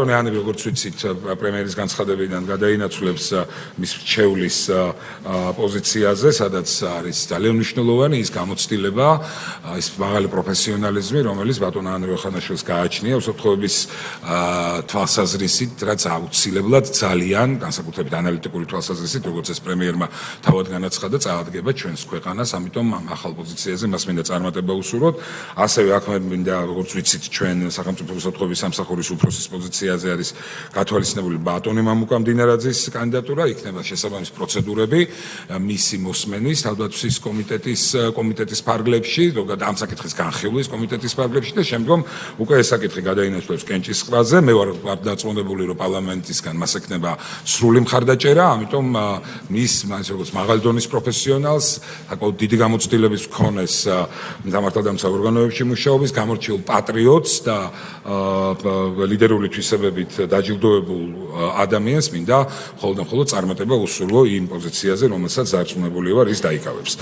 ბატონი ანი როგორც ვიცით პრემიერის განცხადებიდან გადაინაცვლებს მის რჩევლის პოზიციაზე, სადაც არის ძალიან მნიშვნელოვანი ის გამოცდილება, ის მაღალი პროფესიონალიზმი, რომელიც ბატონ ანდრია ხანაშვილს გააჩნია უსაფრთხოების თვალსაზრისით, რაც აუცილებლად ძალიან განსაკუთრებით ანალიტიკური თვალსაზრისით, როგორც ეს პრემიერმა თავად განაცხადა, წაადგება ჩვენს ქვეყანას, ამიტომ ამ ახალ პოზიციაზე მას მინდა წარმატება უსურვოთ. ასევე აქ მინდა როგორც ვიცით ჩვენ სახელმწიფო უსაფრთხოების სამსახურის უფროსის პოზიციაზე არის გათვალისწინებული ბატონი მამუკა მდინარაძის კანდიდატურა, იქნება შესაბამის პროცედურები მისი მოსმენის თავდაცვის კომიტეტის ფარგლებში, ზოგადად ამ საკითხის განხილვის კომიტეტის ფარგლებში და შემდგომ უკვე ეს საკითხი გადაინაცვლებს კენჭისყრაზე. მე ვარ დარწმუნებული, რომ პარლამენტისგან მას ექნება სრული მხარდაჭერა, ამიტომ მის როგორც მაღალი დონის პროფესიონალს, საკმაოდ დიდი გამოცდილების მქონეს დამართლდამცავ ორგანოებში მუშაობის, გამორჩეულ პატრიოტს და ლიდერული თვისებებით დაჯილდოებულ ადამიანს მინდა მხოლოდ წარმატება უსურვო იმ პოზიციაზე, რომელსაც დარწმუნებული ვარ ის დაიკავებს.